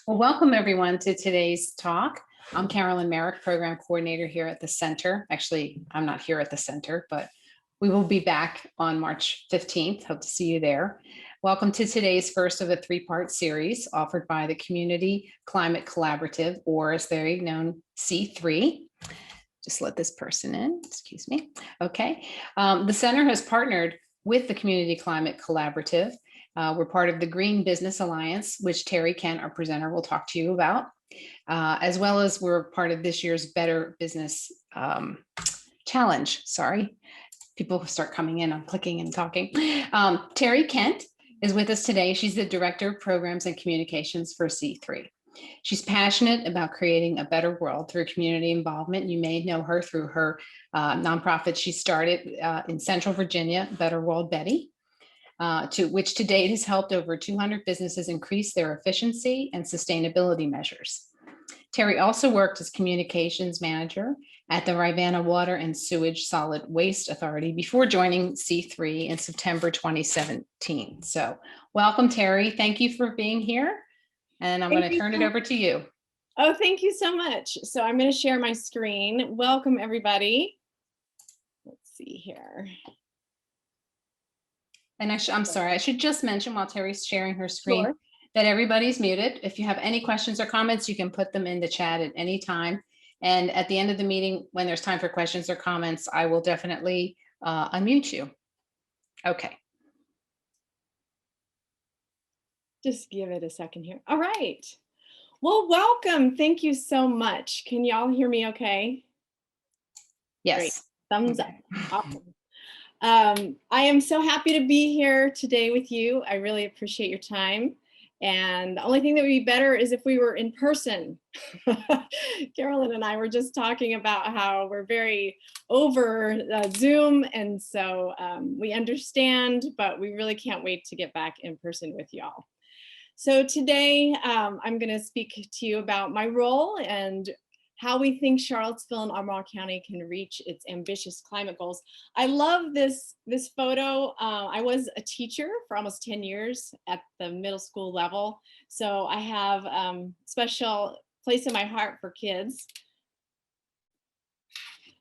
Well, welcome everyone to today's talk. I'm Carolyn Merrick, Program Coordinator here at the center. Actually, I'm not here at the center, but we will be back on March 15th. Hope to see you there. Welcome to today's first of a three-part series offered by the Community Climate Collaborative, or as they're known, C3. Just let this person in, excuse me. Okay, the center has partnered with the Community Climate Collaborative. We're part of the Green Business Alliance, which Teri Kent, our presenter, will talk to you about, as well as we're part of this year's Better Business Challenge. Sorry, people start coming in, I'm clicking and talking. Teri Kent is with us today. She's the Director of Programs and Communications for C3. She's passionate about creating a better world through community involvement. You may know her through her nonprofit she started in Central Virginia, Better World Betty. Which to date has helped over 200 businesses increase their efficiency and sustainability measures. Teri also worked as communications manager at the Rivanna Water and Sewage Solid Waste Authority before joining C3 in September 2017. So welcome, Teri. Thank you for being here. And I'm going to turn it over to you. Oh, thank you so much. So I'm going to share my screen. Welcome, everybody. Let's see here. And I'm sorry, I should just mention while Teri's sharing her screen that everybody's muted. If you have any questions or comments, you can put them in the chat at any time. And at the end of the meeting, when there's time for questions or comments, I will definitely unmute you. Okay. Just give it a second here. All right. Well, welcome. Thank you so much. Can y'all hear me okay? Yes. Great. Thumbs up. Awesome. I am so happy to be here today with you. I really appreciate your time. And the only thing that would be better is if we were in person. Carolyn and I were just talking about how we're very over Zoom. And so we understand, but we really can't wait to get back in person with y'all. So today I'm going to speak to you about my role and how we think Charlottesville and Albemarle County can reach its ambitious climate goals. I love this photo. I was a teacher for almost 10 years at the middle school level. So I have a special place in my heart for kids.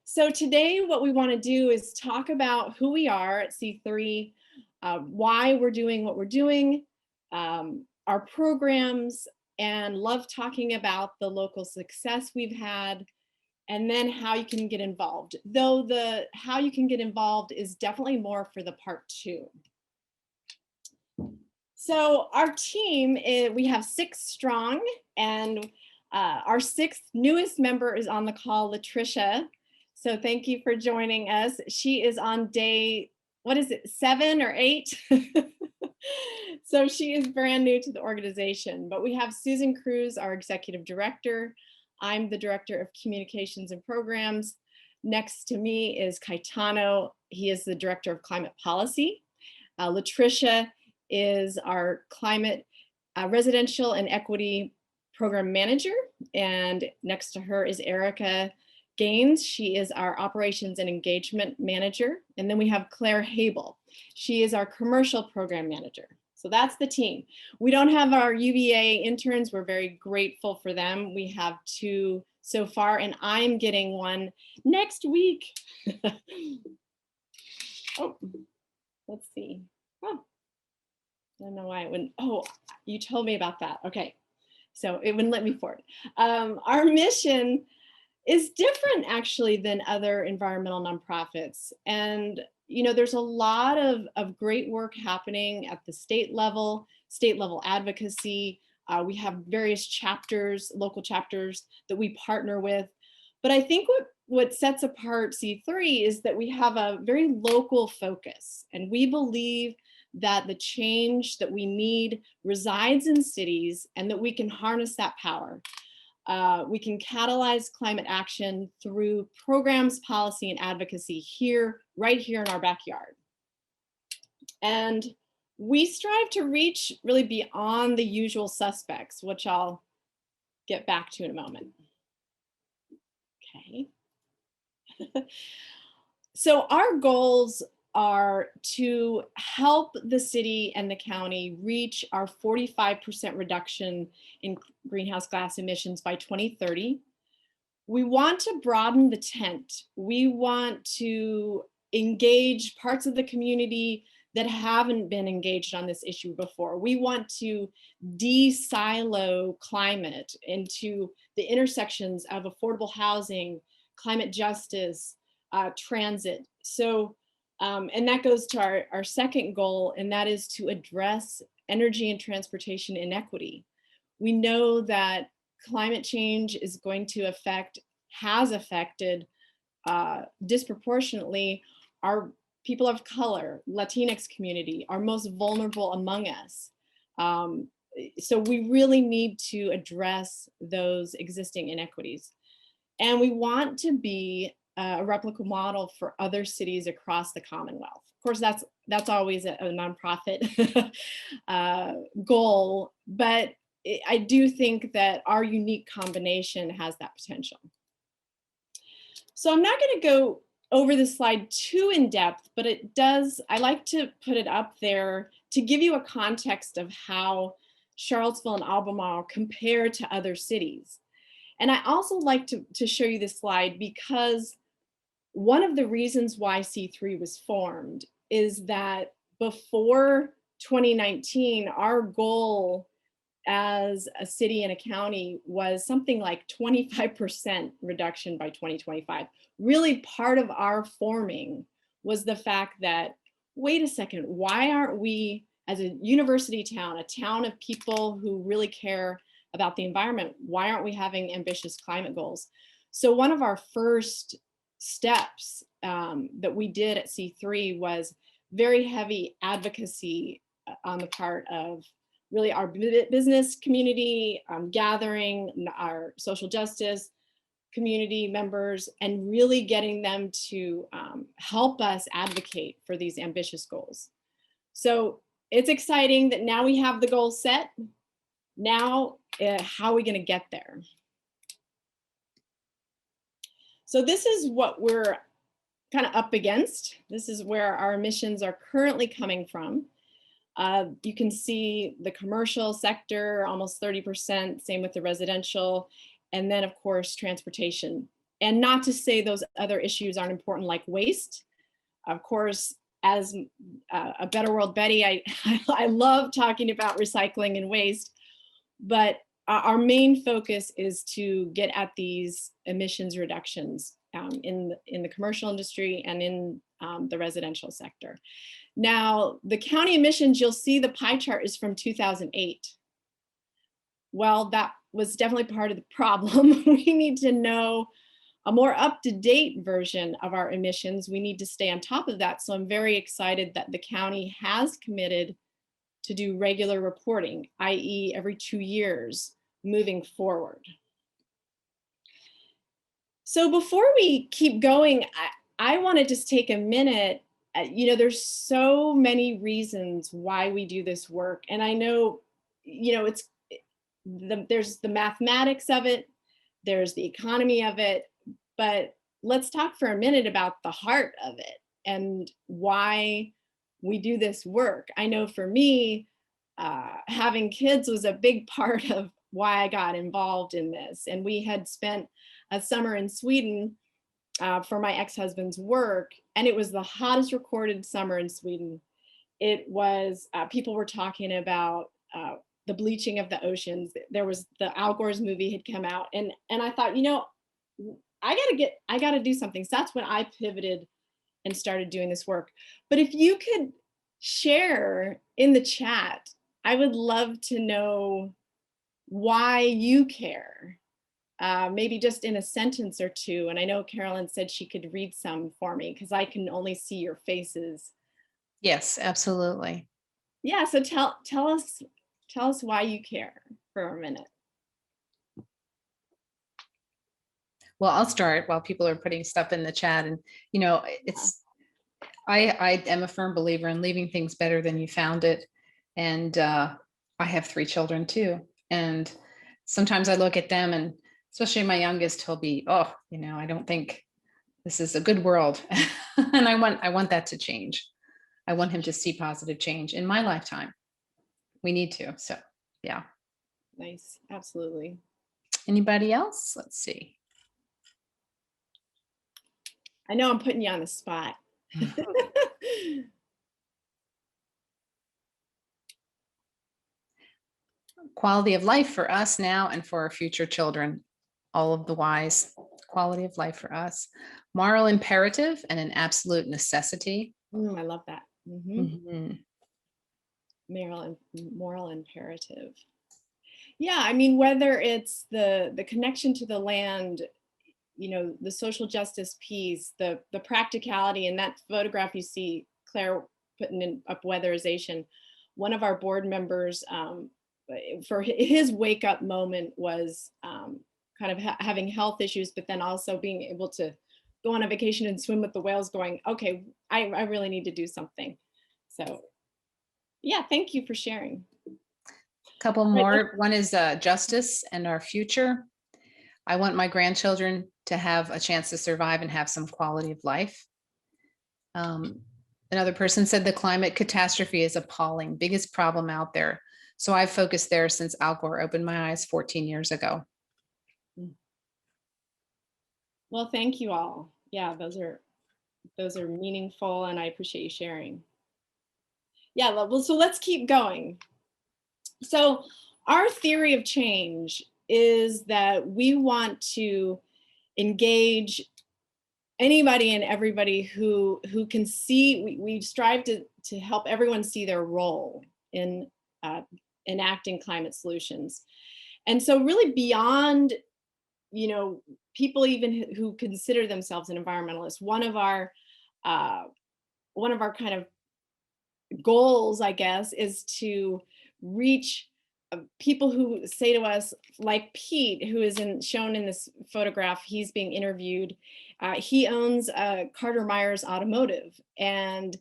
So today what we want to do is talk about who we are at C3, why we're doing what we're doing, our programs, and love talking about the local success we've had, and then how you can get involved. Though the how you can get involved is definitely more for the part 2. So our team, we have 6 strong, and our 6th newest member is on the call, Latricia. So thank you for joining us. She is on day, what is it, 7 or 8? So she is brand new to the organization, but we have Susan Cruz, our executive director. I'm the director of communications and programs. Next to me is Caetano. He is the director of climate policy. Latricia is our climate residential and equity program manager. And next to her is Erica Gaines. She is our operations and engagement manager. And then we have Claire Habel. She is our commercial program manager. So that's the team. We don't have our UVA interns. We're very grateful for them. We have 2 so far, and I'm getting one next week. Oh, let's see. Oh, I don't know why it wouldn't. Oh, you told me about that. Okay, so it wouldn't let me forward. Our mission is different actually than other environmental nonprofits. And you know, there's a lot of great work happening at the state level advocacy. We have various chapters, local chapters that we partner with. But I think what sets apart C3 is that we have a very local focus. And we believe that the change that we need resides in cities and that we can harness that power. We can catalyze climate action through programs, policy, and advocacy here, right here in our backyard. And we strive to reach really beyond the usual suspects, which I'll get back to in a moment. Okay. So our goals are to help the city and the county reach our 45% reduction in greenhouse gas emissions by 2030. We want to broaden the tent. We want to engage parts of the community that haven't been engaged on this issue before. We want to de-silo climate into the intersections of affordable housing, climate justice, transit. So, and that goes to our second goal, and that is to address energy and transportation inequity. We know that climate change is going to has affected disproportionately our people of color, Latinx community, our most vulnerable among us. So we really need to address those existing inequities. And we want to be a replicable model for other cities across the Commonwealth. Of course, that's always a nonprofit goal, but I do think that our unique combination has that potential. So I'm not going to go over this slide too in depth, but I like to put it up there to give you a context of how Charlottesville and Albemarle compare to other cities. And I also like to show you this slide because one of the reasons why C3 was formed is that before 2019, our goal as a city and a county was something like 25% reduction by 2025. Really part of our forming was the fact that, wait a second, why aren't we, as a university town, a town of people who really care about the environment, why aren't we having ambitious climate goals? So one of our first steps that we did at C3 was very heavy advocacy on the part of really our business community, gathering our social justice community members and really getting them to help us advocate for these ambitious goals. So it's exciting that now we have the goal set. Now, how are we going to get there? So this is what we're kind of up against. This is where our emissions are currently coming from. You can see the commercial sector, almost 30%, same with the residential, and then of course, transportation. And not to say those other issues aren't important, like waste. Of course, as a Better World Betty, I love talking about recycling and waste, but our main focus is to get at these emissions reductions in the commercial industry and in the residential sector. Now, the county emissions, you'll see the pie chart is from 2008. Well, that was definitely part of the problem. We need to know a more up-to-date version of our emissions. We need to stay on top of that. So I'm very excited that the county has committed to do regular reporting, i.e. every 2 years moving forward. So before we keep going, I want to just take a minute. You know, there's so many reasons why we do this work. And I know, you know, there's the mathematics of it, there's the economy of it, but let's talk for a minute about the heart of it and why we do this work. I know for me, having kids was a big part of why I got involved in this. And we had spent a summer in Sweden for my ex-husband's work, and it was the hottest recorded summer in Sweden. It was, people were talking about the bleaching of the oceans. There was the Al Gore's movie had come out, and I thought, you know, I gotta do something. So that's when I pivoted and started doing this work. But if you could share in the chat, I would love to know why you care. Maybe just in a sentence or two. And I know Carolyn said she could read some for me because I can only see your faces. Yes, absolutely. Yeah, so tell us why you care for a minute. Well, I'll start while people are putting stuff in the chat. And, you know, I am a firm believer in leaving things better than you found it. And I have 3 children too. And sometimes I look at them, and especially my youngest, he'll be, oh, you know, I don't think this is a good world. And I want that to change. I want him to see positive change in my lifetime. We need to. So, yeah. Nice. Absolutely. Anybody else? Let's see. I know I'm putting you on the spot. Quality of life for us now and for our future children. All of the whys. Quality of life for us. Moral imperative and an absolute necessity. I love that. Mhm. Moral imperative. Yeah, I mean, whether it's the connection to the land, you know, the social justice piece, the practicality, and that photograph you see Claire putting in up weatherization. One of our board members, for his wake up moment was kind of having health issues, but then also being able to go on a vacation and swim with the whales, going, okay, I really need to do something. So yeah, thank you for sharing. Couple Right, more. One is justice and our future. I want my grandchildren to have a chance to survive and have some quality of life. Another person said the climate catastrophe is appalling, biggest problem out there. So I've focused there since Al Gore opened my eyes 14 years ago. Well, thank you all. Yeah, those are meaningful, and I appreciate you sharing. Yeah, well, so let's keep going. So our theory of change is that we want to engage anybody and everybody who can see. We strive to help everyone see their role in enacting climate solutions. And so really beyond, you know, people even who consider themselves an environmentalist, one of our kind of goals, I guess, is to reach people who say to us, like Pete, who is shown in this photograph. He's being interviewed. He owns Carter Myers Automotive, and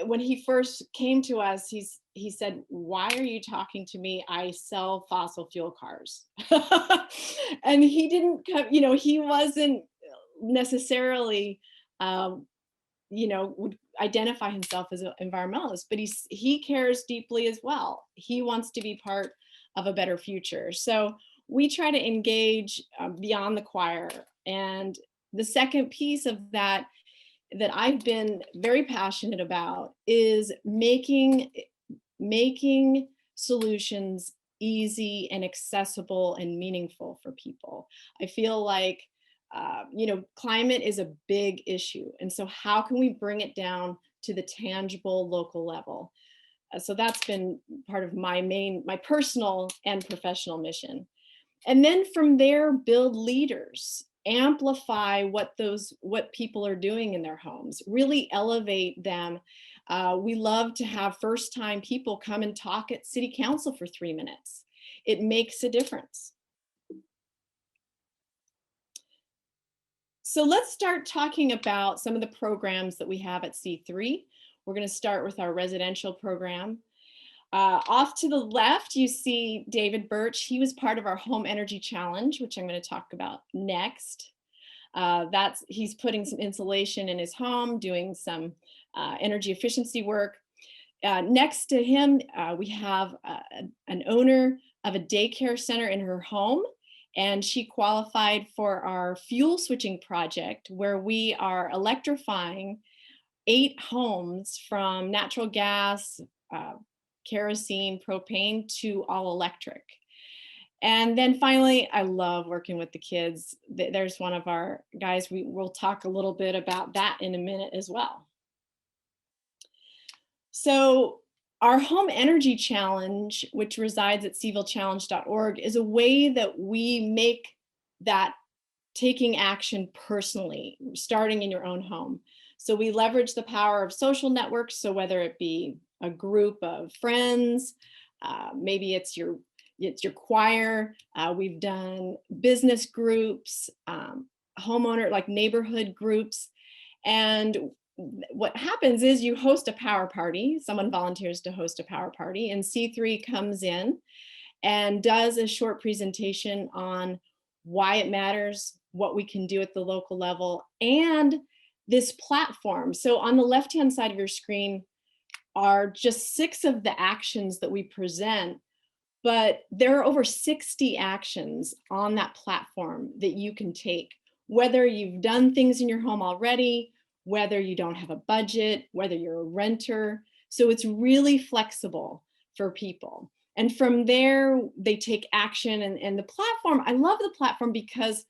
when he first came to us, he said, "Why are you talking to me? I sell fossil fuel cars." And he didn't come, you know, he wasn't necessarily you know, would identify himself as an environmentalist, but he cares deeply as well. He wants to be part of a better future. So we try to engage beyond the choir. And the second piece of that I've been very passionate about is making solutions easy and accessible and meaningful for people. I feel like you know, climate is a big issue. And so how can we bring it down to the tangible local level? So that's been part of my personal and professional mission. And then from there, build leaders, amplify what people are doing in their homes, really elevate them. We love to have first-time people come and talk at City Council for 3 minutes. It makes a difference. So let's start talking about some of the programs that we have at C3. We're going to start with our residential program. Off to the left, you see David Birch. He was part of our Home Energy Challenge, which I'm going to talk about next. He's putting some insulation in his home, doing some energy efficiency work. Next to him, we have an owner of a daycare center in her home. And she qualified for our fuel switching project, where we are electrifying 8 homes from natural gas, kerosene, propane to all electric. And then finally, I love working with the kids. There's one of our guys. We'll talk a little bit about that in a minute as well. So our Home Energy Challenge, which resides at cvillechallenge.org, is a way that we make that taking action personally, starting in your own home. So we leverage the power of social networks. So whether it be a group of friends, maybe it's your choir, we've done business groups, homeowner, like neighborhood groups. And what happens is you host a power party. Someone volunteers to host a power party, and C3 comes in and does a short presentation on why it matters, what we can do at the local level, and this platform. So on the left-hand side of your screen, are just 6 of the actions that we present, but there are over 60 actions on that platform that you can take, whether you've done things in your home already, whether you don't have a budget, whether you're a renter. So it's really flexible for people. And from there, they take action. And the platform, I love the platform because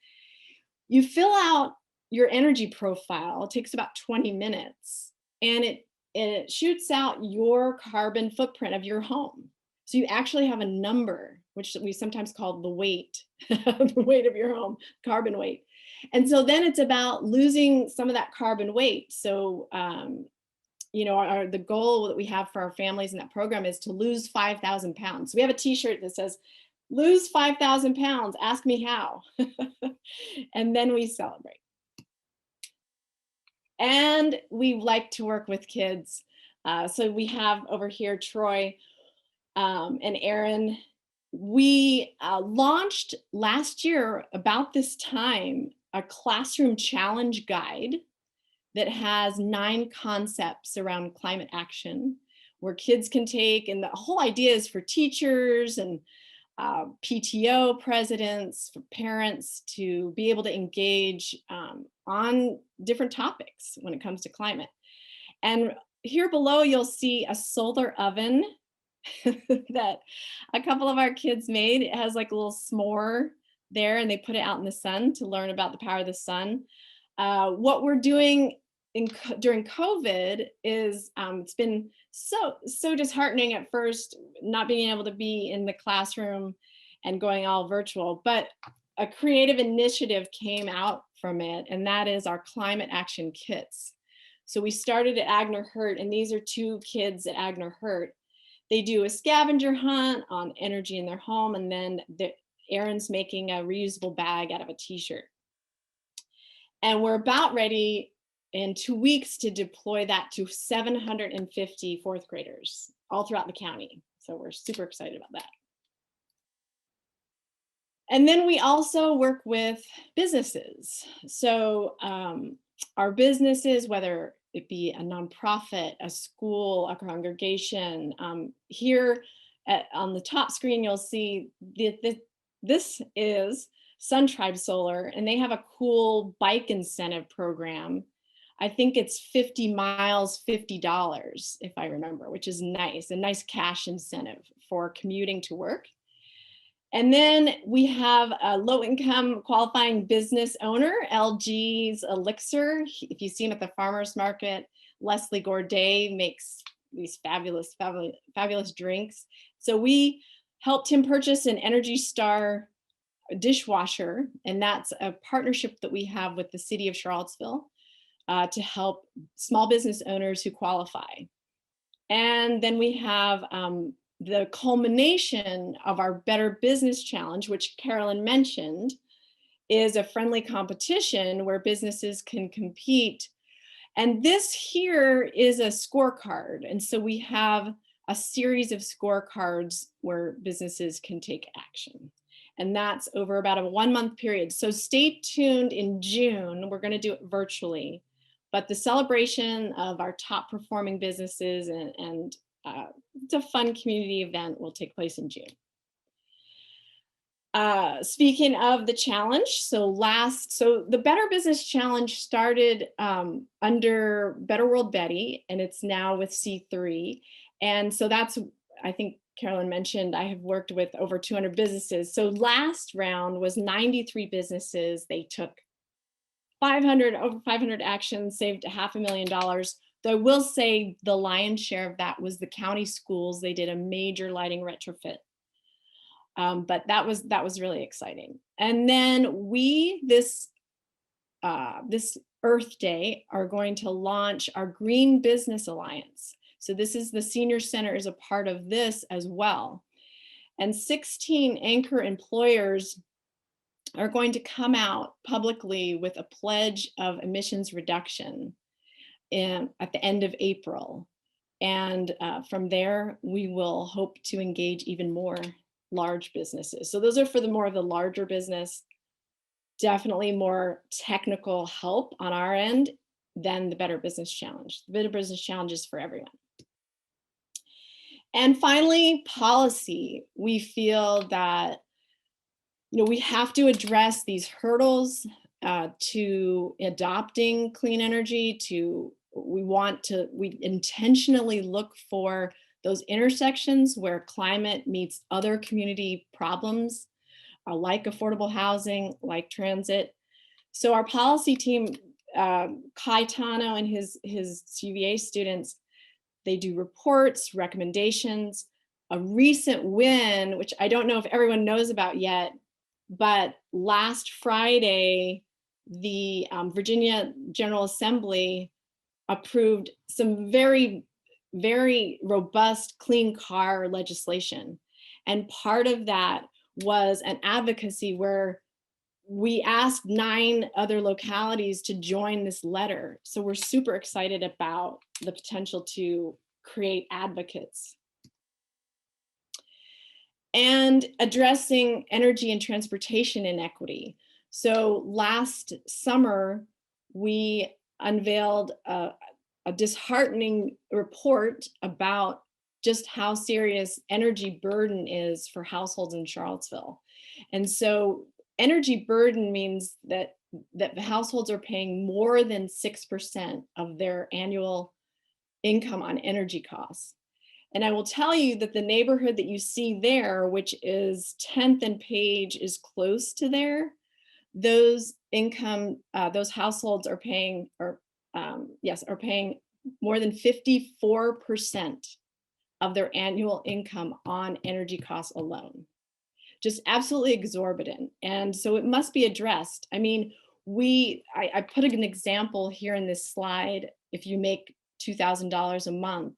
you fill out your energy profile. It takes about 20 minutes, and it shoots out your carbon footprint of your home. So you actually have a number, which we sometimes call the weight, the weight of your home, carbon weight. And so then it's about losing some of that carbon weight. So, the goal that we have for our families in that program is to lose 5,000 pounds. So we have a t-shirt that says, lose 5,000 pounds, ask me how. And then we celebrate. And we like to work with kids. So we have over here, Troy and Aaron. We launched last year about this time a classroom challenge guide that has 9 concepts around climate action where kids can take, and the whole idea is for teachers and PTO presidents, for parents to be able to engage on different topics when it comes to climate. And here below, you'll see a solar oven that a couple of our kids made. It has like a little s'more there, and they put it out in the sun to learn about the power of the sun. What we're doing during COVID is it's been so disheartening at first, not being able to be in the classroom and going all virtual, but a creative initiative came out from it, and that is our climate action kits. So we started at Agner Hurt, and these are 2 kids at Agner Hurt. They do a scavenger hunt on energy in their home, and then Aaron's making a reusable bag out of a t-shirt. And we're about ready in 2 weeks to deploy that to 750 4th graders all throughout the county. So we're super excited about that. And then we also work with businesses. So our businesses, whether it be a nonprofit, a school, a congregation, here on the top screen, you'll see this is Sun Tribe Solar, and they have a cool bike incentive program. I think it's 50 miles, $50, if I remember, which is nice, a nice cash incentive for commuting to work. And then we have a low-income qualifying business owner, LG's Elixir. If you see him at the farmer's market, Leslie Gourdet makes these fabulous drinks. So we helped him purchase an Energy Star dishwasher, and that's a partnership that we have with the City of Charlottesville to help small business owners who qualify. And then we have the culmination of our Better Business Challenge, which Carolyn mentioned, is a friendly competition where businesses can compete. And this here is a scorecard. And so we have a series of scorecards where businesses can take action. And that's over about a 1-month period. So stay tuned in June. We're going to do it virtually. But the celebration of our top performing businesses and it's a fun community event will take place in June. Speaking of the challenge, so the Better Business Challenge started under Better World Betty, and it's now with C3. And so that's, I think Carolyn mentioned, I have worked with over 200 businesses. So last round was 93 businesses. They took over 500 actions, saved $500,000. Though I will say the lion's share of that was the county schools. They did a major lighting retrofit. But that was really exciting. And then we, this Earth Day, are going to launch our Green Business Alliance. So this is the Senior Center is a part of this as well. And 16 anchor employers are going to come out publicly with a pledge of emissions reduction at the end of April. And from there, we will hope to engage even more large businesses. So those are for more of the larger business, definitely more technical help on our end than the Better Business Challenge. The Better Business Challenge is for everyone. And finally, policy. We feel that we have to address these hurdles to adopting clean energy. We intentionally look for those intersections where climate meets other community problems, like affordable housing, like transit. So our policy team, Caetano and his CVA students, they do reports, recommendations. A recent win, which I don't know if everyone knows about yet, but last Friday, the Virginia General Assembly approved some very, very robust clean car legislation. And part of that was an advocacy where we asked 9 other localities to join this letter. So we're super excited about the potential to create advocates. And addressing energy and transportation inequity. So last summer, we unveiled a disheartening report about just how serious energy burden is for households in Charlottesville. And so energy burden means that the households are paying more than 6% of their annual income on energy costs. And I will tell you that the neighborhood that you see there, which is 10th and Page, is close to there. Those households are paying, are paying more than 54% of their annual income on energy costs alone. Just absolutely exorbitant. And so it must be addressed. I mean, I put an example here in this slide. If you make $2,000 a month,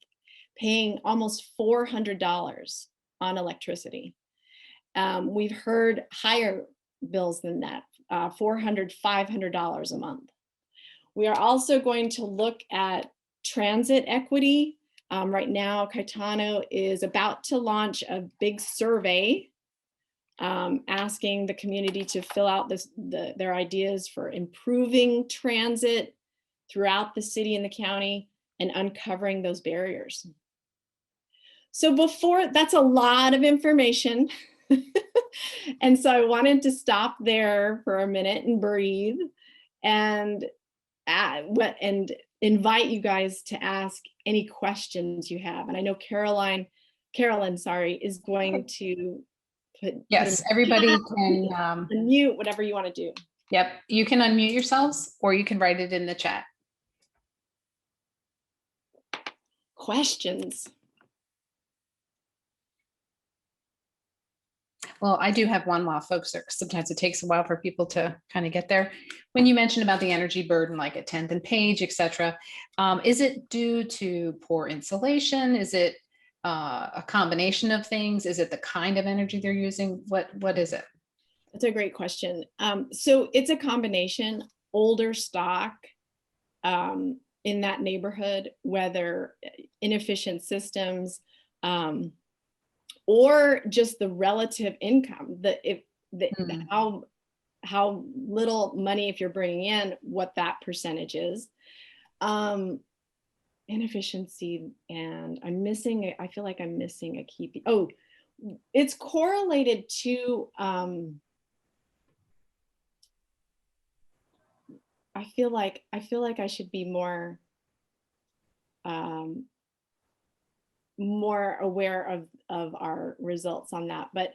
paying almost $400 on electricity. We've heard higher bills than that, $400, $500 a month. We are also going to look at transit equity. Right now, Caetano is about to launch a big survey asking the community to fill out their ideas for improving transit throughout the city and the county and uncovering those barriers. So that's a lot of information. And so I wanted to stop there for a minute and breathe and invite you guys to ask any questions you have. And I know Carolyn, is going to Yes, everybody can unmute whatever you want to do. Yep, you can unmute yourselves or you can write it in the chat. Questions. Well, I do have one while folks are, sometimes it takes a while for people to kind of get there. When you mentioned about the energy burden, like at 10th and Page, et cetera, is it due to poor insulation? Is it a combination of things? Is it the kind of energy they're using? What is it? That's a great question. So it's a combination, older stock in that neighborhood, whether inefficient systems, or just the relative income, how little money, if you're bringing in, what that percentage is. Inefficiency, and I feel like I'm missing a key piece. Oh, it's correlated to, I feel like I should be more aware of our results on that, but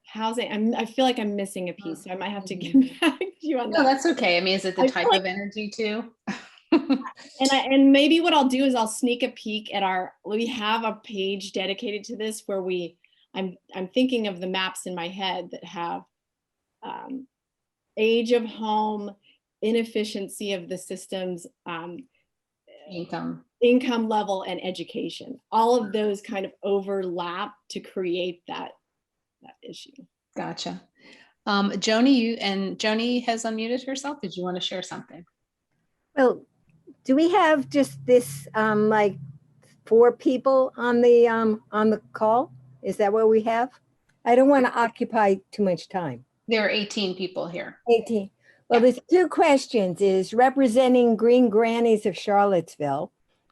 housing, I feel like I'm missing a piece, so I might have to get back to you on that. No, that's okay. I mean, is it the type of energy too? And maybe what I'll do is I'll sneak a peek at we have a page dedicated to this where I'm thinking of the maps in my head that have age of home, inefficiency of the systems, income level, and education. All of those kind of overlap to create that issue. Gotcha. Joni has unmuted herself. Did you want to share something? Well, do we have just this like 4 people on the call? Is that what we have? I don't want to occupy too much time. There are 18 people here. 18. Well, there's 2 questions. Is representing Green Grannies of Charlottesville.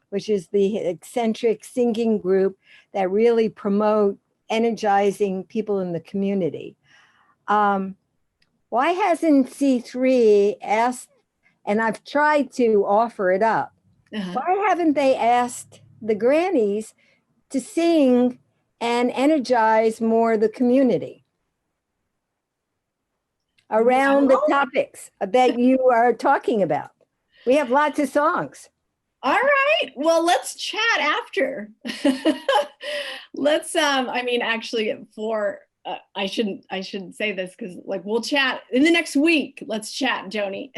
which is the eccentric singing group that really promote energizing people in the community. Why hasn't C3 asked, and I've tried to offer it up, why haven't they asked the Grannies to sing and energize more the community around the topics that you are talking about? We have lots of songs. All right. Well, let's chat after. Let's, I mean, actually I shouldn't say this because like we'll chat in the next week. Let's chat, Joni.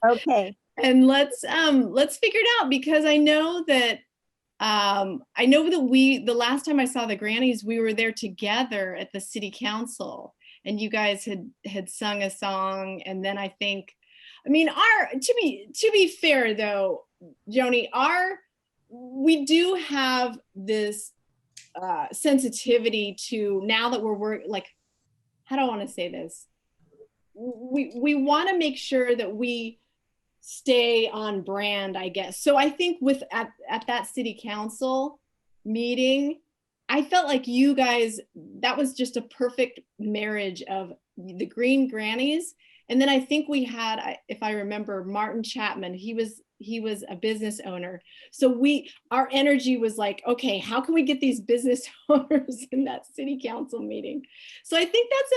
Okay. And let's figure it out, because I know that the last time I saw the Grannies, we were there together at the city council, and you guys had sung a song. And then I think, I mean, to be fair though, Joni, we do have this sensitivity to, now that we're like, how do I want to say this? We want to make sure that we stay on brand, I guess. So I think at that city council meeting, I felt like you guys, that was just a perfect marriage of the Green Grannies. And then I think we had, if I remember, Martin Chapman, he was a business owner. So our energy was like, okay, how can we get these business owners in that city council meeting? So I think that's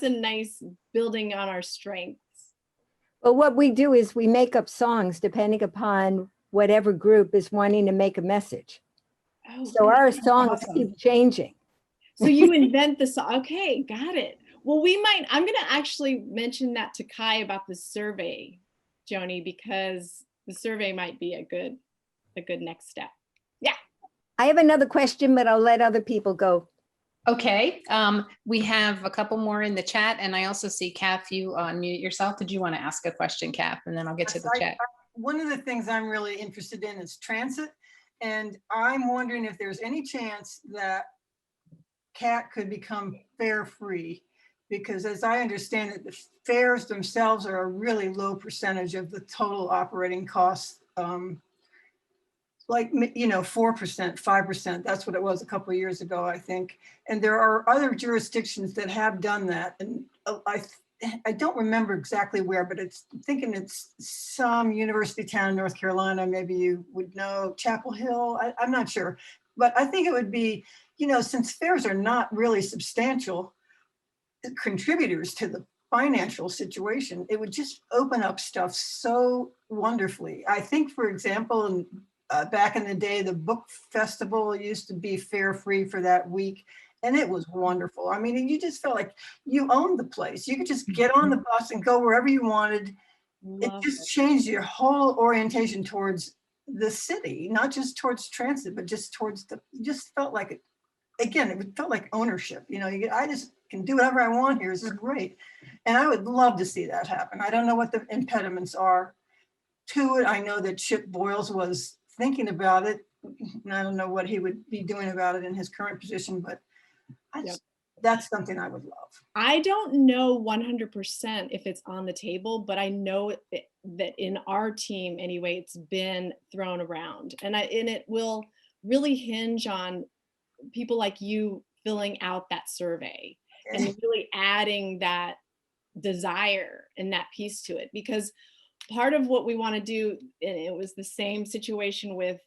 a nice building on our strengths. Well, what we do is we make up songs depending upon whatever group is wanting to make a message. Oh, so our songs keep changing. So you invent the song. Okay, got it. Well, I'm going to actually mention that to Kai about the survey, Joni, because the survey might be a good next step. Yeah. I have another question, but I'll let other people go. Okay, we have a couple more in the chat, and I also see Kath, you unmute yourself. Did you want to ask a question, Kath? And then I'll get to the chat. One of the things I'm really interested in is transit. And I'm wondering if there's any chance that CAT could become fare free, because as I understand it, the fares themselves are a really low percentage of the total operating costs. Like, 4%, 5%, that's what it was a couple of years ago, I think. And there are other jurisdictions that have done that. And I don't remember exactly where, but I'm thinking it's some university town in North Carolina. Maybe you would know, Chapel Hill, I'm not sure. But I think it would be, since fares are not really substantial contributors to the financial situation, it would just open up stuff so wonderfully. I think, for example, back in the day, the book festival used to be fare free for that week. And it was wonderful. I mean, you just felt like you owned the place. You could just get on the bus and go wherever you wanted. It just changed your whole orientation towards the city, not just towards transit, but just towards just felt like it. Again, it felt like ownership. I just can do whatever I want here. This is great. And I would love to see that happen. I don't know what the impediments are to it. I know that Chip Boyles was thinking about it, and I don't know what he would be doing about it in his current position, but that's something I would love. I don't know 100% if it's on the table, but I know that in our team anyway, it's been thrown around, and it will really hinge on people like you filling out that survey and really adding that desire and that piece to it, because part of what we want to do, and it was the same situation with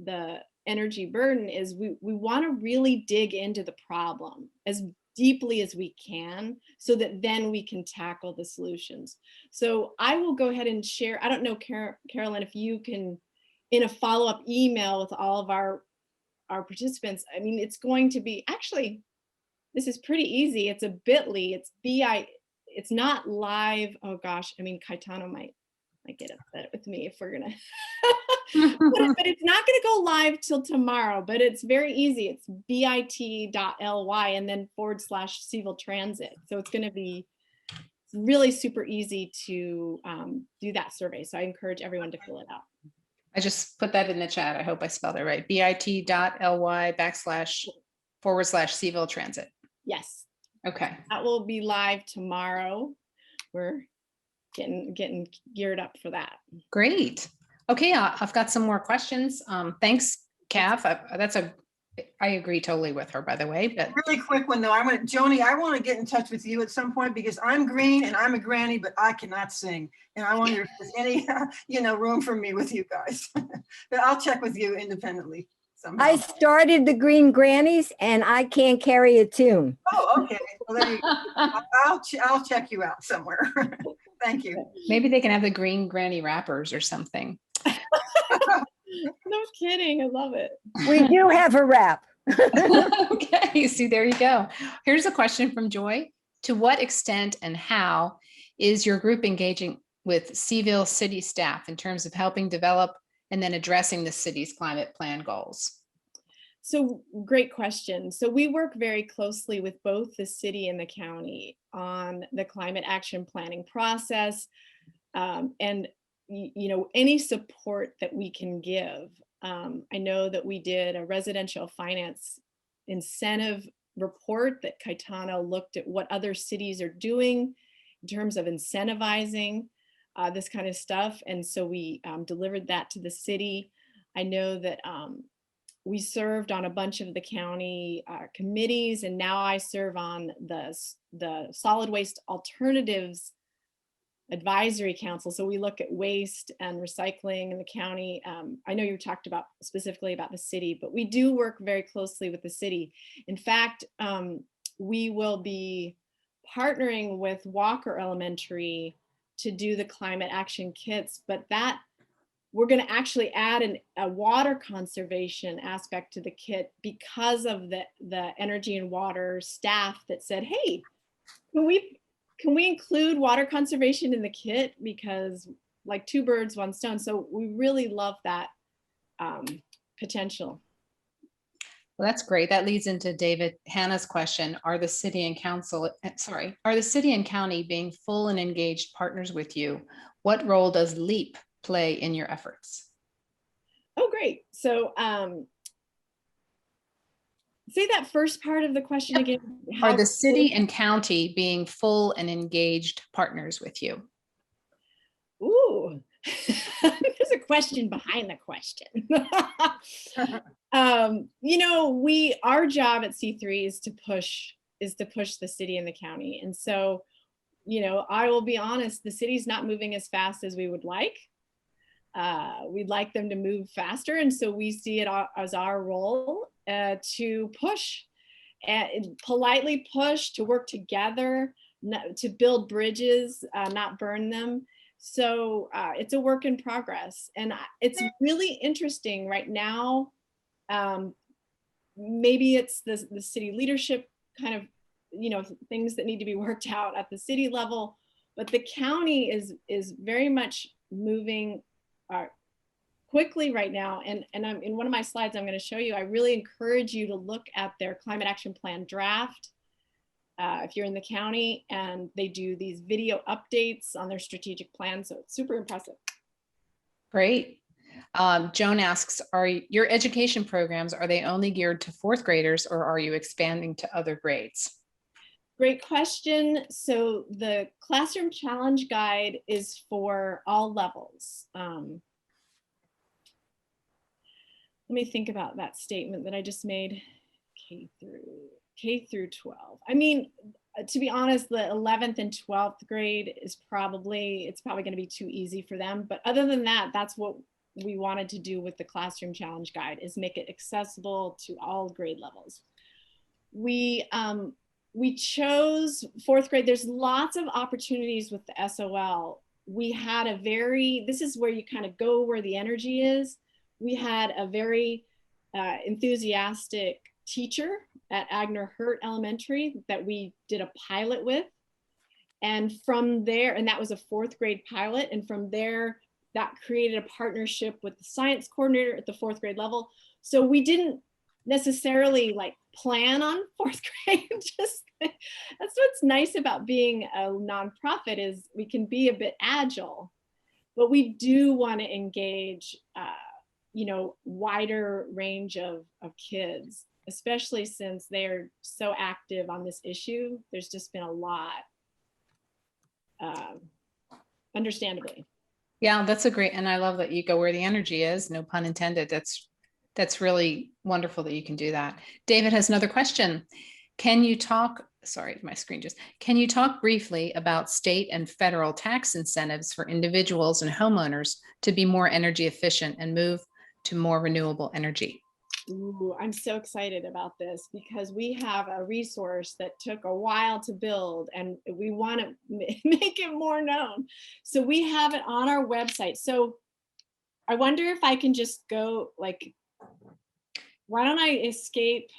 the energy burden, is we want to really dig into the problem as deeply as we can so that then we can tackle the solutions. So I will go ahead and share, I don't know, Carolyn, if you can, in a follow-up email with all of our participants, I mean, it's going to be, actually, this is pretty easy. It's a bit.ly, it's not live. Oh gosh, I mean, Caetano might get upset with me if we're gonna, but it's not gonna go live till tomorrow, but it's very easy. It's bit.ly and then /Cville Transit. So it's gonna be really super easy to do that survey. So I encourage everyone to fill it out. I just put that in the chat. I hope I spelled it right. bit.ly /Cville Transit. Yes. Okay. That will be live tomorrow. We're getting geared up for that. Great. Okay, I've got some more questions. Thanks, Kath. I agree totally with her, by the way, but Really quick one though, Joni, I want to get in touch with you at some point because I'm green and I'm a granny, but I cannot sing. And I wonder if there's any, room for me with you guys. But I'll check with you independently somehow. I started the Green Grannies and I can't carry a tune. Oh, okay. Well, there you go. I'll check you out somewhere. Thank you. maybe they can have the green granny rappers or something. No kidding. I love it. We do have a rap. Okay, see, there you go. Here's a question from Joy. To what extent and how is your group engaging with Cville city staff in terms of helping develop and then addressing the city's climate plan goals? So great question. So we work very closely with both the city and the county on the climate action planning process. And any support that we can give. I know that we did a residential finance incentive report that Caetano looked at what other cities are doing in terms of incentivizing this kind of stuff. And so we delivered that to the city. I know that we served on a bunch of the county committees, and now I serve on the solid waste alternatives advisory council. So we look at waste and recycling in the county. I know you talked about specifically about the city, but we do work very closely with the city. In fact, we will be partnering with Walker Elementary to do the climate action kits, but that we're going to actually add a water conservation aspect to the kit because of the energy and water staff that said, hey, can we include water conservation in the kit? Because like two birds, one stone. So we really love that potential. Well, that's great. That leads into David Hannah's question. Are the city and county being full and engaged partners with you? What role does VeEP play in your efforts? Oh, great. So say that first part of the question again. Are the city and county being full and engaged partners with you? Ooh, there's a question behind the question. Our job at C3 is to push the city and the county. And so, I will be honest, the city's not moving as fast as we would like. We'd like them to move faster. And so we see it as our role to push and politely push, to work together, to build bridges, not burn them. So it's a work in progress. And it's really interesting right now. Maybe it's the city leadership kind of, things that need to be worked out at the city level, but the county is very much moving quickly right now. And I'm in one of my slides I'm going to show you. I really encourage you to look at their climate action plan draft. If you're in the county, and they do these video updates on their strategic plan. So it's super impressive. Great. Joan asks, are your education programs, are they only geared to fourth graders, or are you expanding to other grades? Great question. So the Classroom Challenge Guide is for all levels. Let me think about that statement that I just made. K through 12. I mean, to be honest, the 11th and 12th grade is probably going to be too easy for them. But other than that, that's what we wanted to do with the Classroom Challenge Guide, is make it accessible to all grade levels. We chose fourth grade. There's lots of opportunities with the SOL. We had this is where you kind of go where the energy is. We had a very enthusiastic teacher at Agner Hurt Elementary that we did a pilot with. And from there, and that was a fourth grade pilot. And from there, that created a partnership with the science coordinator at the fourth grade level. So we didn't necessarily plan on fourth grade. That's what's nice about being a nonprofit, is we can be a bit agile, but we do want to engage wider range of kids, especially since they're so active on this issue. There's just been a lot, understandably. Yeah, that's a great, and I love that you go where the energy is, no pun intended. That's really wonderful that you can do that. David has another question. Can you talk, sorry, my screen just, can you talk briefly about state and federal tax incentives for individuals and homeowners to be more energy efficient and move to more renewable energy? Ooh, I'm so excited about this because we have a resource that took a while to build and we want to make it more known. So we have it on our website. So I wonder if I can just go like, why don't I escape?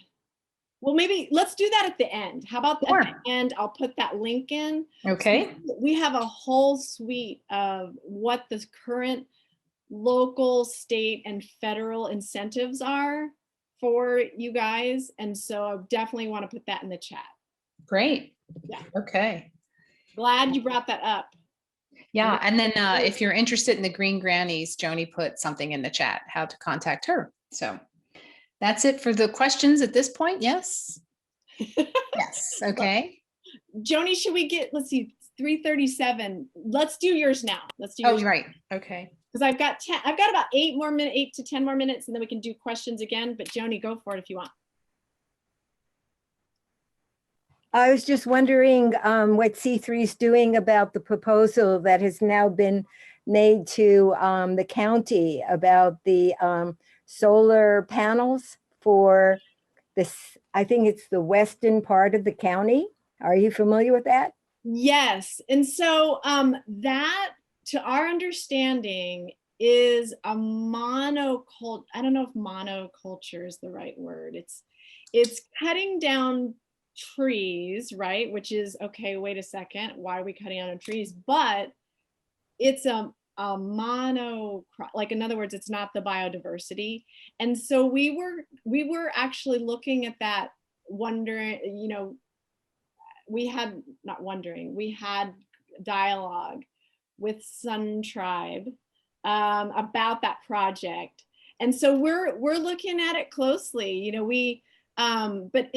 Well, maybe let's do that at the end. How about Sure. at the end, I'll put that link in. Okay. So we have a whole suite of what the current local, state, and federal incentives are for you guys. And so I definitely want to put that in the chat. Great. Yeah. Okay. Glad you brought that up. Yeah. And then if you're interested in the Green Grannies, Joni put something in the chat, how to contact her. So that's it for the questions at this point. Yes. Yes. Okay. Joni, should we get, let's see, 3:37. Let's do yours now. Let's do Oh, yours. right. Okay. Because I've got about 8 to 10 more minutes, and then we can do questions again. But Joni, go for it if you want. I was just wondering what C3 is doing about the proposal that has now been made to the county about the solar panels for this, I think it's the western part of the county. Are you familiar with that? Yes. And so that, to our understanding, is a monoculture. I don't know if monoculture is the right word. It's cutting down trees, right? Which is, okay, wait a second, why are we cutting down trees? But it's a monocrop, like in other words, it's not the biodiversity. And so we were actually looking at that, wondering, you know, we had dialogue with Sun Tribe about that project. And so we're looking at it closely. You know, but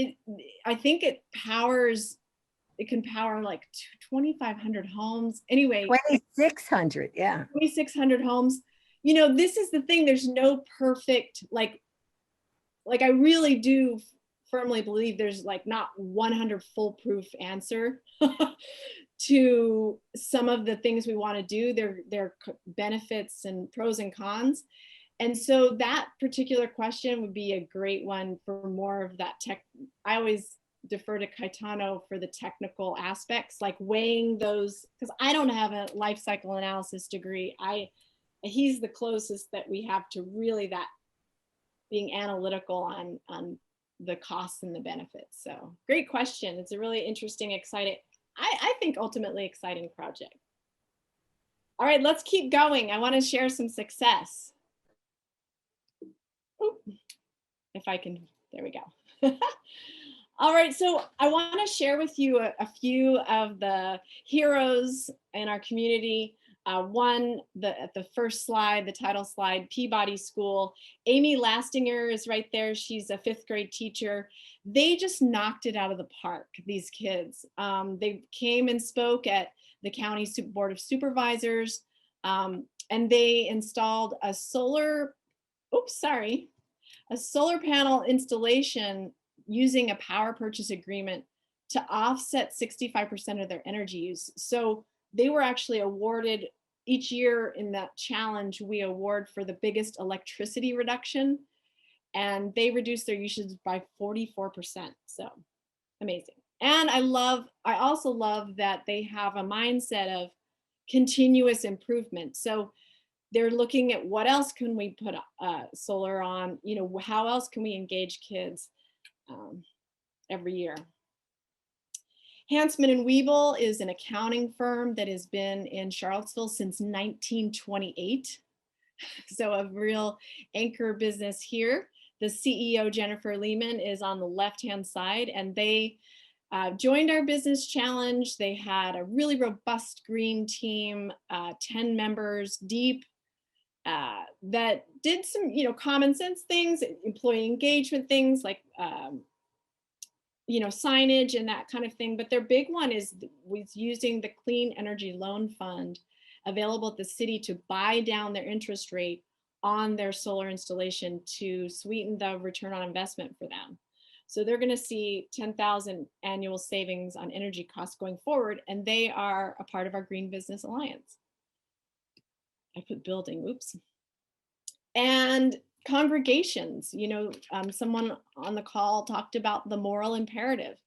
I think it can power like 2,500 homes. Anyway, 2,600, yeah. 2,600 homes. You know, this is the thing. There's no perfect, like I really do firmly believe there's like not 100 foolproof answer to some of the things we want to do. There are benefits and pros and cons. And so that particular question would be a great one for more of that tech. I always defer to Caetano for the technical aspects, like weighing those, because I don't have a life cycle analysis degree. He's the closest that we have to really that being analytical on the costs and the benefits. So great question. It's a really interesting, exciting, I think ultimately exciting project. All right, let's keep going. I want to share some success. Ooh, if I can, there we go. All right, so I want to share with you a few of the heroes in our community. One, at the first slide, the title slide, Peabody School. Amy Lastinger is right there. She's a 5th grade teacher. They just knocked it out of the park, these kids. They came and spoke at the county board of supervisors, and they installed a solar panel installation using a power purchase agreement to offset 65% of their energy use. So they were actually awarded each year in that challenge, we award for the biggest electricity reduction, and they reduced their usage by 44%. So amazing. And I also love that they have a mindset of continuous improvement. So they're looking at what else can we put solar on, you know, how else can we engage kids every year. Hansman and Weeble is an accounting firm that has been in Charlottesville since 1928. So a real anchor business here. The CEO, Jennifer Lehman, is on the left-hand side, and they joined our business challenge. They had a really robust green team, 10 members deep, that did some, you know, common sense things, employee engagement things like, you know, signage and that kind of thing. But their big one was using the Clean Energy Loan Fund available at the city to buy down their interest rate on their solar installation to sweeten the return on investment for them. So they're going to see 10,000 annual savings on energy costs going forward, and they are a part of our Green Business Alliance. I put building, oops. And congregations, you know, someone on the call talked about the moral imperative.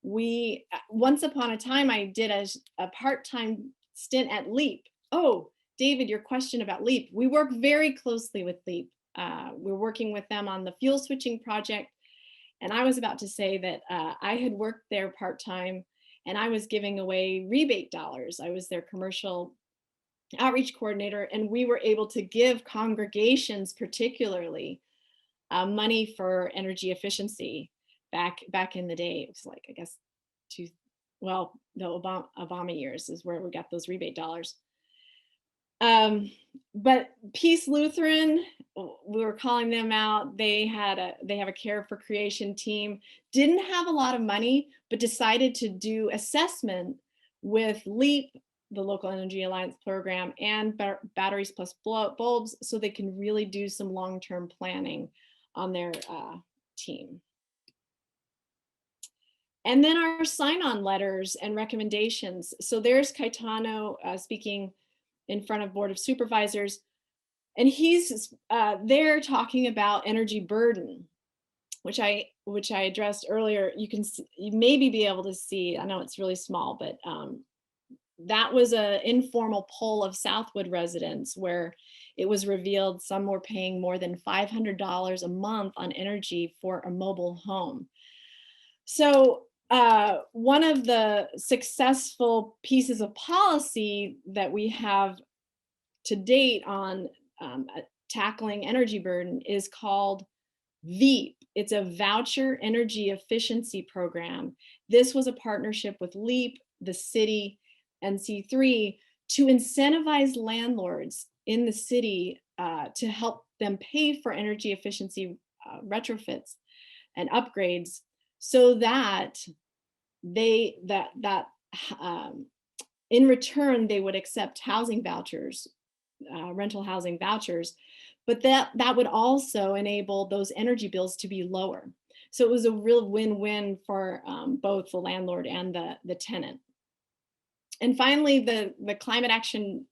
We, once upon a time, I did a part-time stint at LEAP. Oh, David, your question about LEAP. We work very closely with LEAP. We're working with them on the fuel switching project. And I was about to say that I had worked there part-time and I was giving away rebate dollars. I was their commercial outreach coordinator, and we were able to give congregations particularly money for energy efficiency back in the day. It was like, I guess, the Obama years is where we got those rebate dollars. But Peace Lutheran, we were calling them out. They have a Care for Creation team, didn't have a lot of money, but decided to do assessment with LEAP, the Local Energy Alliance program, and Batteries Plus Bulbs, so they can really do some long-term planning on their team. And then our sign-on letters and recommendations. So there's Caetano speaking in front of Board of Supervisors, and he's there talking about energy burden, which I addressed earlier. You maybe be able to see, I know it's really small, but that was an informal poll of Southwood residents where it was revealed some were paying more than $500 a month on energy for a mobile home. So one of the successful pieces of policy that we have to date on tackling energy burden is called VeEP. It's a voucher energy efficiency program. This was a partnership with LEAP, the city, and C3 to incentivize landlords in the city to help them pay for energy efficiency retrofits and upgrades, so that in return they would accept housing vouchers, rental housing vouchers, but that would also enable those energy bills to be lower. So it was a real win-win for both the landlord and the tenant. And finally, the climate action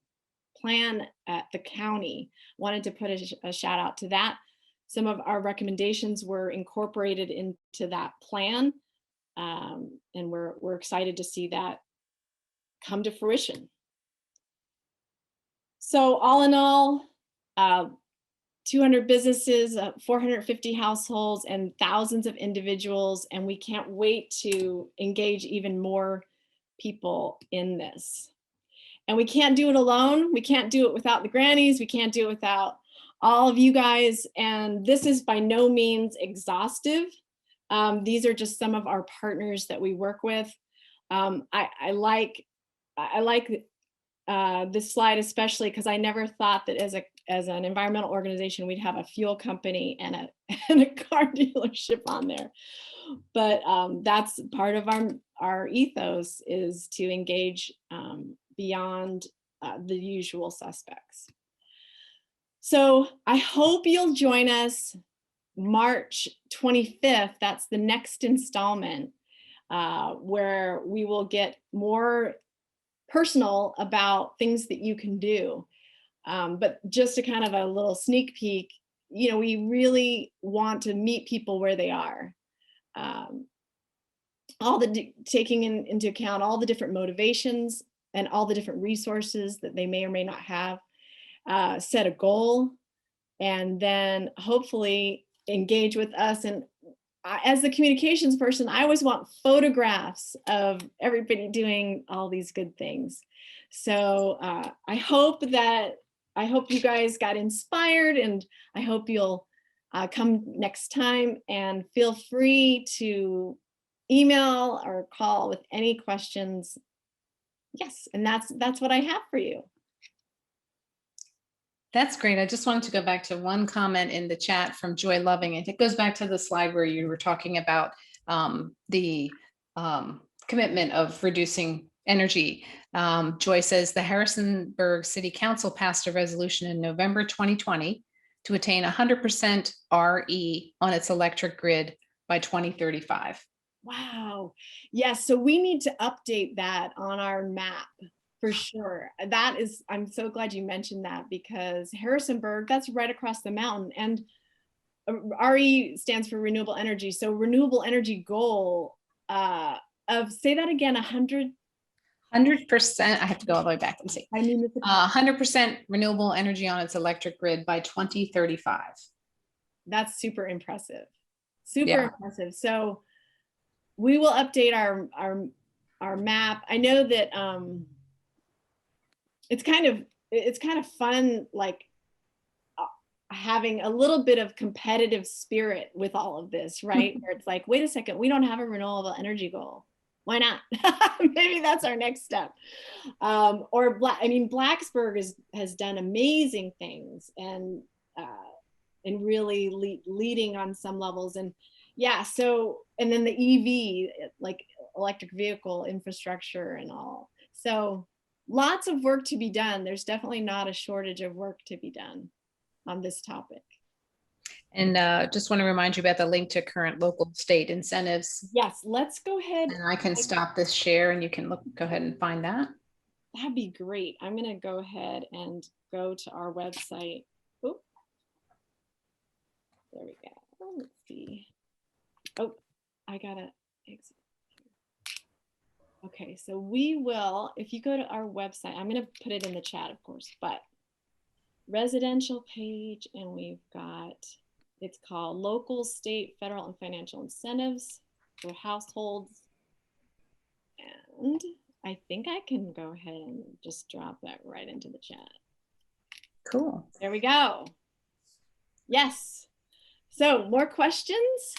plan at the county, wanted to put a shout out to that. Some of our recommendations were incorporated into that plan, and we're excited to see that come to fruition. So all in all, 200 businesses, 450 households, and thousands of individuals, and we can't wait to engage even more people in this. And we can't do it alone. We can't do it without the Grannies. We can't do it without all of you guys. And this is by no means exhaustive. These are just some of our partners that we work with. I like this slide especially because I never thought that as an environmental organization we'd have a fuel company and a car dealership on there. But that's part of our ethos, is to engage beyond the usual suspects. So I hope you'll join us March 25th. That's the next installment, where we will get more personal about things that you can do. But just a kind of a little sneak peek, we really want to meet people where they are. Taking into account all the different motivations and all the different resources that they may or may not have, set a goal, and then hopefully engage with us. And as the communications person, I always want photographs of everybody doing all these good things. So I hope you guys got inspired, and I hope you'll come next time, and feel free to email or call with any questions. Yes, and that's what I have for you. That's great. I just wanted to go back to one comment in the chat from Joy Loving. And it goes back to the slide where you were talking about the commitment of reducing Energy. Joy says the Harrisonburg City Council passed a resolution in November 2020 to attain 100% RE on its electric grid by 2035. Wow. Yes. So we need to update that on our map for sure. That is, I'm so glad you mentioned that, because Harrisonburg, that's right across the mountain. And RE stands for renewable energy. So renewable energy goal of, say that again, 100%. 100%. I have to go all the way back and see. I mean, 100% renewable energy on its electric grid by 2035. That's super impressive. Super Yeah. impressive. So we will update our map. I know that it's kind of fun, like having a little bit of competitive spirit with all of this, right? Where it's like, wait a second, we don't have a renewable energy goal. Why not? Maybe that's our next step. Blacksburg has done amazing things and really leading on some levels. And yeah, so, and then the EV, like electric vehicle infrastructure and all. So lots of work to be done. There's definitely not a shortage of work to be done on this topic. And just want to remind you about the link to current local state incentives. Yes, let's go ahead. And I can stop this share and you can go ahead and find that. That'd be great. I'm going to go ahead and go to our website. Oh, there we go. Let's see. Oh, I got to exit. Okay, so we will, if you go to our website, I'm going to put it in the chat, of course, but residential page, and we've got, it's called Local, State, Federal, and Financial Incentives for Households. And I think I can go ahead and just drop that right into the chat. Cool. There we go. Yes. So more questions?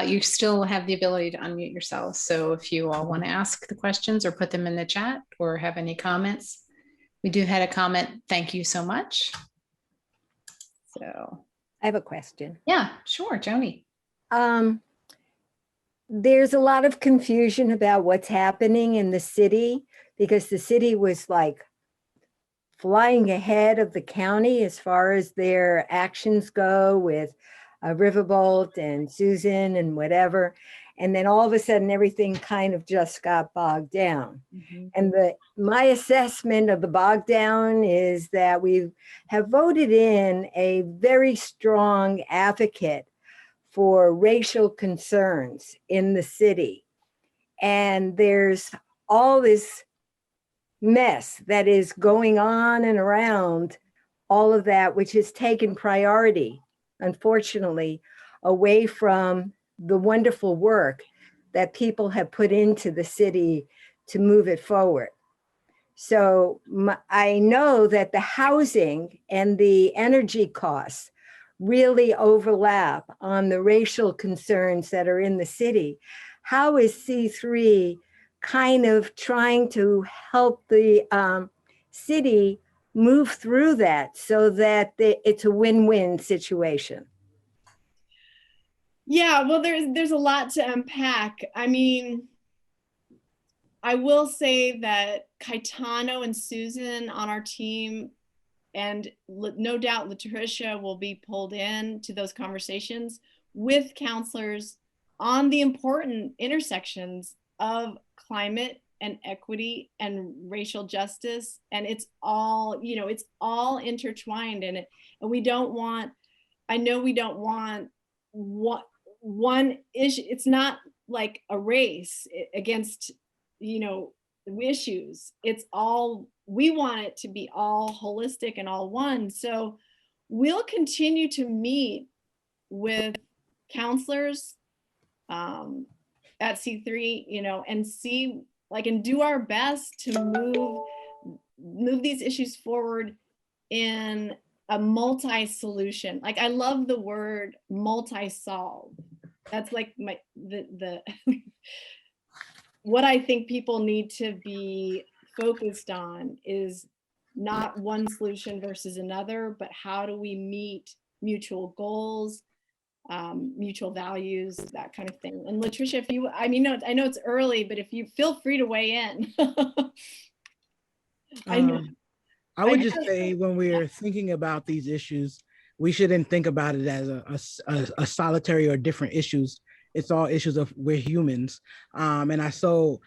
You still have the ability to unmute yourselves. So if you all want to ask the questions or put them in the chat or have any comments. We do had a comment. Thank you so much. So I have a question. yeah, sure, Joni. There's a lot of confusion about what's happening in the city because the city was like flying ahead of the county as far as their actions go with Riverbolt and Susan and whatever. And then all of a sudden, everything kind of just got bogged down. Mm-hmm. And my assessment of the bog down is that we have voted in a very strong advocate for racial concerns in the city. And there's all this mess that is going on and around all of that, which has taken priority, unfortunately, away from the wonderful work that people have put into the city to move it forward. So I know that the housing and the energy costs really overlap on the racial concerns that are in the city. How is C3 kind of trying to help the city move through that so that it's a win-win situation? Yeah, well, there's a lot to unpack. I mean, I will say that Caetano and Susan on our team, and no doubt Latricia will be pulled in to those conversations with counselors on the important intersections of climate and equity and racial justice. And it's all, it's all intertwined in it. And we don't want, I know we don't want one issue. It's not like a race against, issues. It's all, we want it to be all holistic and all one. So we'll continue to meet with counselors at C3, and see, and do our best to move these issues forward in a multi-solution. I love the word multi-solve. That's like the what I think people need to be focused on is not one solution versus another, but how do we meet mutual goals mutual values, that kind of thing. And Latricia, if you, I mean, I know it's early, but if you feel free to weigh in. I know. I would just say when we're thinking about these issues, we shouldn't think about it as a solitary or different issues. It's all issues of we're humans. So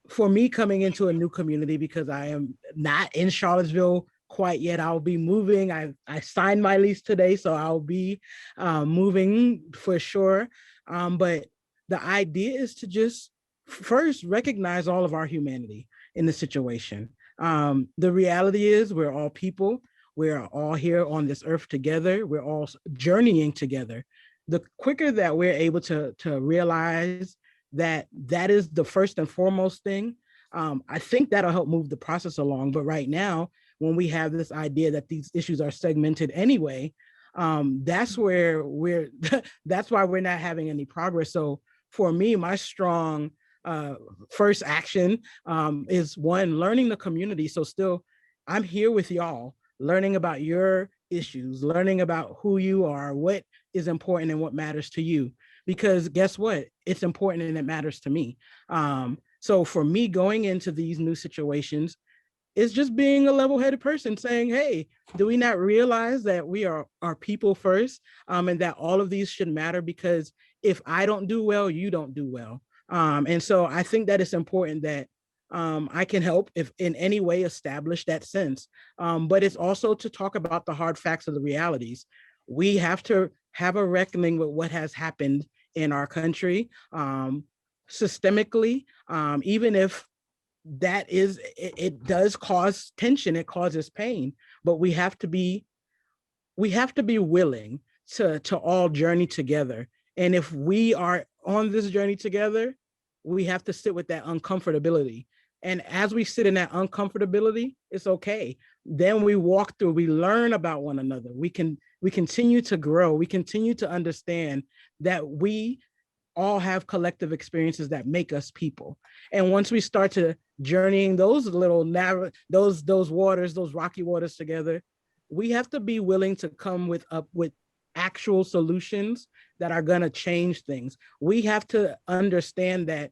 for me coming into a new community, because I am not in Charlottesville quite yet, I'll be moving. I signed my lease today, so I'll be moving for sure. But the idea is to just first recognize all of our humanity in the situation. The reality is we're all people. We're all here on this earth together. We're all journeying together. The quicker that we're able to realize that is the first and foremost thing, I think that'll help move the process along. But right now, when we have this idea that these issues are segmented anyway, that's where that's why we're not having any progress. So for me, my strong first action is one, learning the community. So still, I'm here with y'all, learning about your issues, learning about who you are, what is important and what matters to you. Because guess what? It's important and it matters to me. So for me, going into these new situations is just being a level-headed person saying, hey, do we not realize that we are people first, and that all of these should matter? Because if I don't do well, you don't do well. And so I think that it's important that I can help if in any way establish that sense. But it's also to talk about the hard facts of the realities. We have to have a reckoning with what has happened in our country systemically, even if that is, it does cause tension, it causes pain, but we have to be willing to all journey together. And if we are on this journey together, we have to sit with that uncomfortability. And as we sit in that uncomfortability, it's okay. Then we walk through, we learn about one another. We continue to grow. We continue to understand that we all have collective experiences that make us people. And once we start to journeying those little those waters, those rocky waters together, we have to be willing to come with actual solutions that are going to change things. We have to understand that,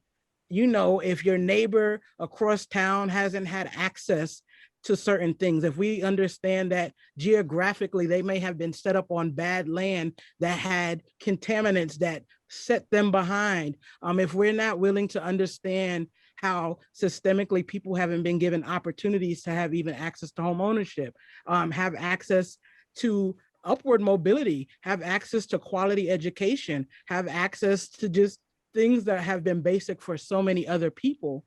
if your neighbor across town hasn't had access to certain things, if we understand that geographically they may have been set up on bad land that had contaminants that set them behind, if we're not willing to understand how systemically people haven't been given opportunities to have even access to home ownership, have access to upward mobility, have access to quality education, have access to just things that have been basic for so many other people,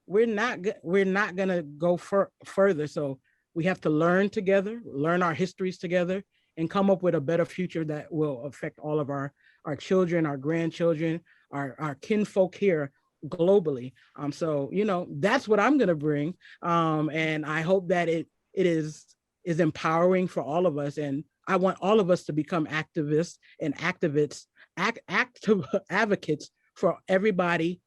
we're not going to go further. So we have to learn together, learn our histories together, and come up with a better future that will affect all of our children, our grandchildren, our kinfolk here globally. So, that's what I'm going to bring. And I hope that it is empowering for all of us. And I want all of us to become activists and active advocates for everybody,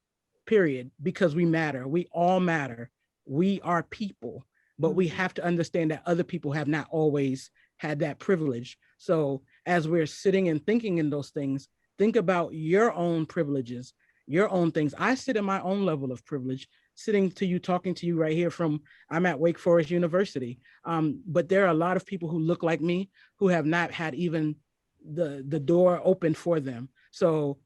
period, because we matter. We all matter. We are people, but we have to understand that other people have not always had that privilege. So as we're sitting and thinking in those things, think about your own privileges, your own things. I sit in my own level of privilege, sitting to you, talking to you right here I'm at Wake Forest University. But there are a lot of people who look like me who have not had even the door open for them. So,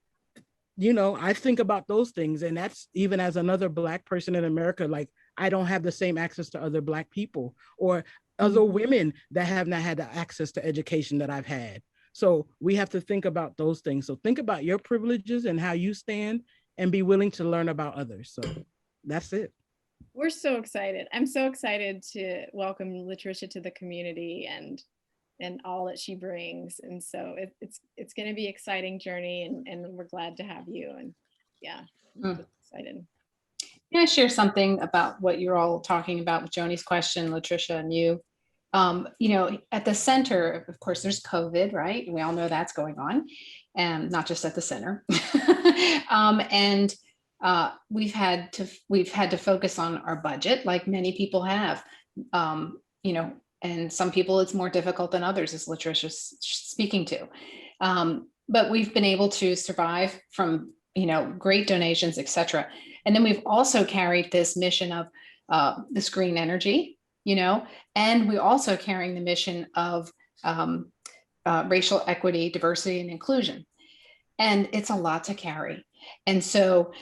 I think about those things, and that's even as another Black person in America, like I don't have the same access to other Black people or other women that have not had the access to education that I've had. So we have to think about those things. So think about your privileges and how you stand and be willing to learn about others. So that's it. We're so excited. I'm so excited to welcome Latricia to the community and all that she brings. And so it's going to be an exciting journey, and we're glad to have you. And yeah, excited. Can I share something about what you're all talking about with Joni's question, Latricia, and you? At the center, of course, there's COVID, right? We all know that's going on, and not just at the center. We've had to focus on our budget, like many people have. And some people it's more difficult than others, as Latricia's speaking to. but we've been able to survive from, great donations, et cetera. And then we've also carried this mission of this green energy, and we're also carrying the mission of racial equity, diversity, and inclusion. And it's a lot to carry. And so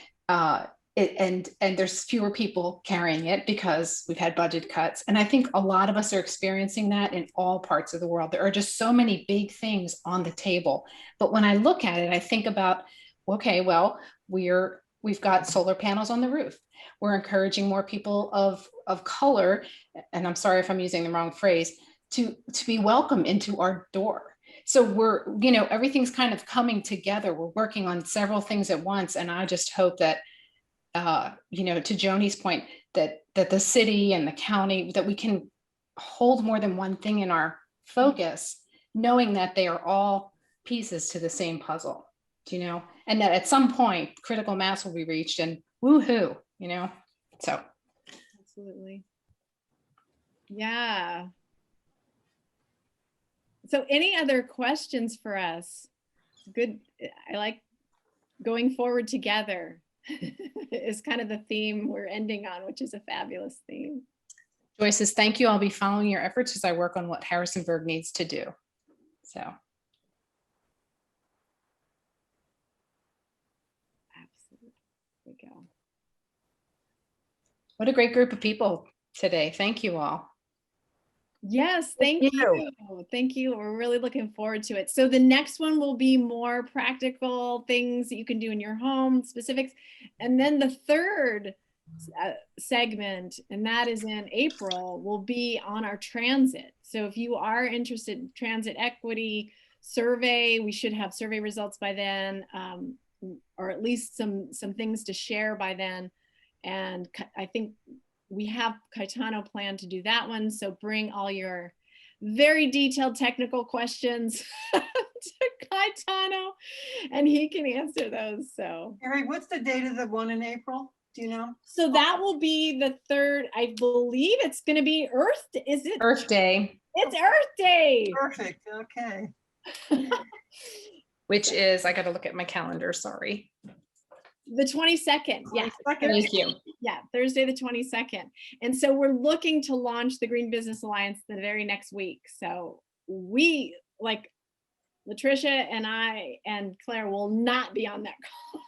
and there's fewer people carrying it because we've had budget cuts. And I think a lot of us are experiencing that in all parts of the world. There are just so many big things on the table. But when I look at it, I think about, okay, well, we've got solar panels on the roof. We're encouraging more people of color, and I'm sorry if I'm using the wrong phrase, to be welcome into our door. So we're, everything's kind of coming together. We're working on several things at once. And I just hope that, to Joni's point, that the city and the county, that we can hold more than one thing in our focus, knowing that they are all pieces to the same puzzle, and that at some point critical mass will be reached and woohoo, so. Absolutely. Yeah. So any other questions for us? Good. I like going forward together is kind of the theme we're ending on, which is a fabulous theme. Joyce says, thank you. I'll be following your efforts as I work on what Harrisonburg needs to do. So. Absolutely. There we go. What a great group of people today. Thank you all. Yes, thank you. Thank you. We're really looking forward to it. So the next one will be more practical things that you can do in your home, specifics. And then the third segment, and that is in April, will be on our transit. So if you are interested in transit equity survey, we should have survey results by then, or at least some things to share by then. And I think we have Caetano planned to do that one. So bring all your very detailed technical questions to Caetano and he can answer those. So Teri, what's the date of the one in April? Do you know? So that will be the third, I believe it's going to be Earth. Is it Earth Day? It's Earth Day. Perfect. Okay. Which is, I got to look at my calendar. Sorry. The 22nd. Yeah. 22nd. Thank you. Yeah, Thursday the 22nd. And so we're looking to launch the Green Business Alliance the very next week. So we, like Latricia and I and Claire, will not be on that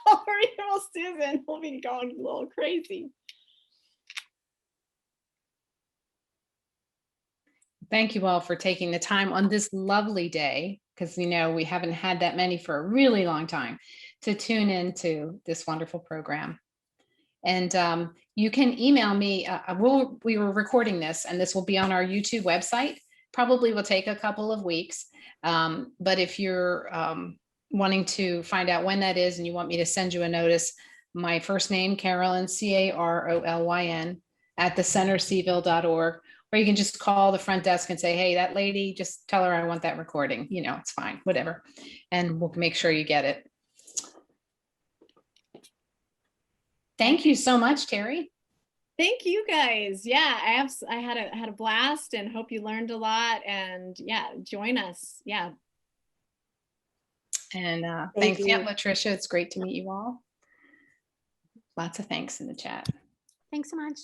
call. Or even Susan will be going a little crazy. Thank you all for taking the time on this lovely day, because we haven't had that many for a really long time, to tune into this wonderful program. And you can email me. We were recording this, and this will be on our YouTube website. Probably will take a couple of weeks. But if you're wanting to find out when that is and you want me to send you a notice, my first name, Carolyn, Carolyn, at thecentercville.org. Or you can just call the front desk and say, hey, that lady, just tell her I want that recording. It's fine, whatever. And we'll make sure you get it. Thank you so much, Teri. Thank you guys. Yeah, I had a blast and hope you learned a lot. And yeah, join us. Yeah. And thanks, yeah, Latricia. It's great to meet you all. Lots of thanks in the chat. Thanks so much.